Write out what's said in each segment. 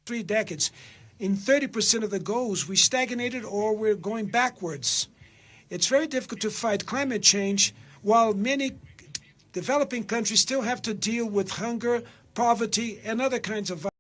3 decades. In 30% of the goals, we stagnated or we're going backwards. It's very difficult to fight climate change while many developing countries still have to deal with hunger, poverty, and other kinds of violence.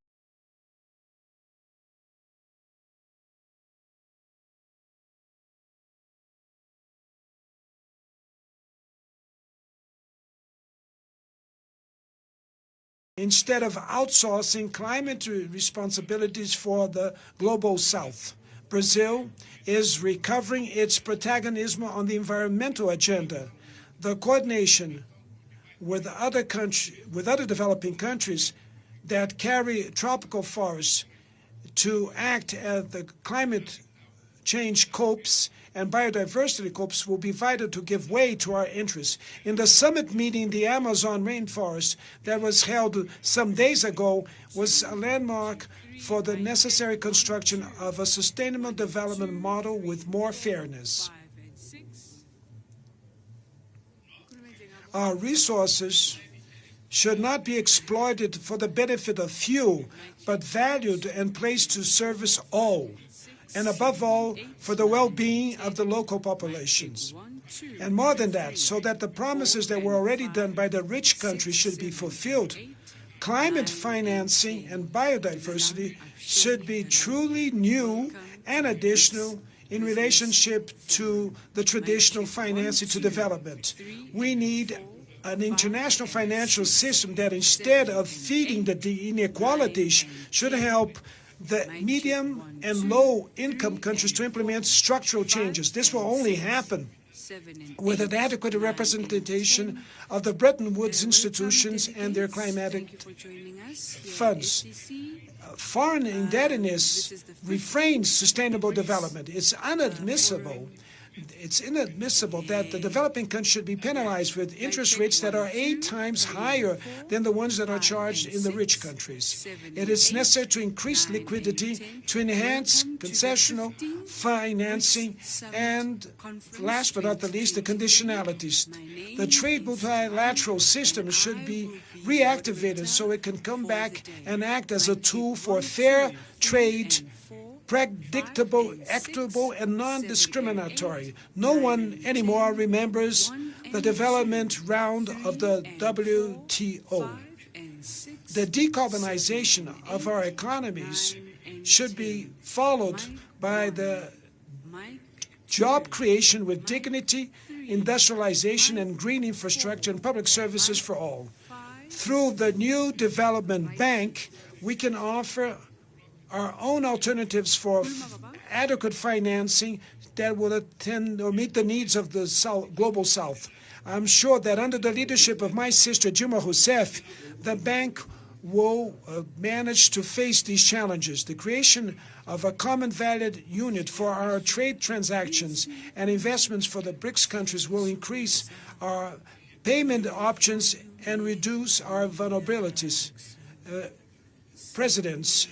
Instead of outsourcing climate responsibilities for the global south. Brazil is recovering its protagonism on the environmental agenda. The coordination with other developing countries that carry tropical forests to act as the climate change COPs and biodiversity COPs will be vital to give way to our interests. In the summit meeting in the Amazon rainforest that was held some days ago was a landmark for the necessary construction of a sustainable development model with more fairness. Our resources should not be exploited for the benefit of few, but valued and placed to service all, and above all, for the well-being of the local populations. And more than that, so that the promises that were already done by the rich countries should be fulfilled, climate financing and biodiversity should be truly new and additional in relationship to the traditional financing to development. We need an international financial system that, instead of feeding the inequalities, should help the medium and low income countries to implement structural changes. This will only happen with an adequate representation of the Bretton Woods institutions and their climatic funds. Foreign indebtedness refrains sustainable development. It's inadmissible that the developing countries should be penalized with interest rates that are 8 times higher than the ones that are charged in the rich countries. It is necessary to increase liquidity, to enhance concessional financing, and last but not the least, the conditionalities. The trade multilateral system should be reactivated so it can come back and act as a tool for fair trade, predictable, equitable, and non-discriminatory. No one anymore remembers the development round of the WTO. The decarbonization of our economies should be followed by the job creation with dignity, industrialization, and green infrastructure and public services for all. Through the new development bank, we can offer our own alternatives for adequate financing that will attend or meet the needs of the global south. I'm sure that under the leadership of my sister Dilma Rousseff, the bank will manage to face these challenges. The creation of a common valued unit for our trade transactions and investments for the BRICS countries will increase our payment options and reduce our vulnerabilities. Presidents,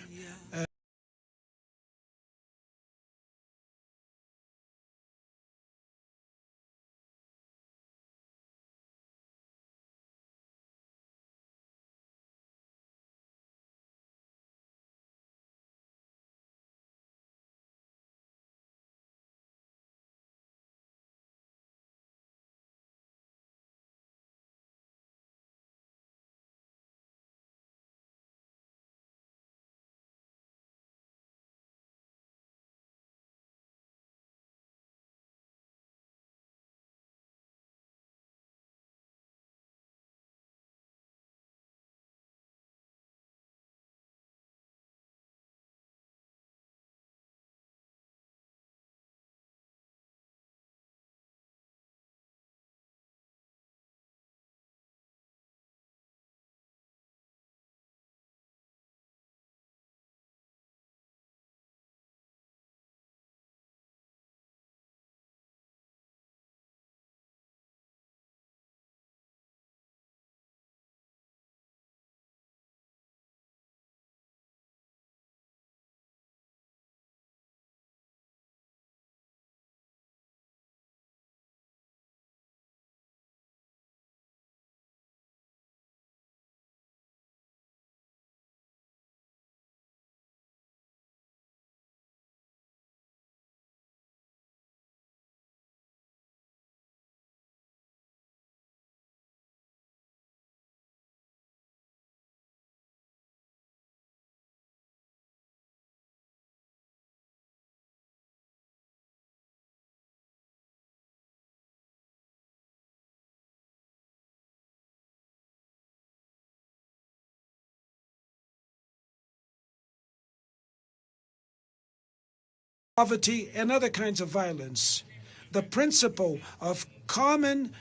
poverty, and other kinds of violence. The principle of common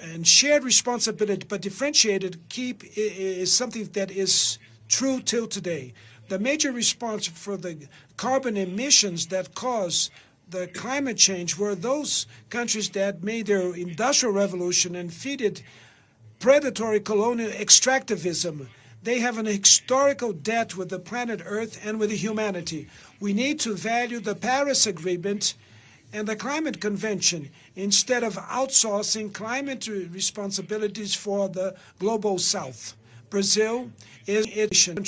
and shared responsibility, but differentiated, is something that is true till today. The major response for the carbon emissions that cause the climate change were those countries that made their industrial revolution and feeded predatory colonial extractivism. They have an historical debt with the planet Earth and with humanity. We need to value the Paris Agreement and the Climate Convention instead of outsourcing climate responsibilities for the global South. Brazil is a nation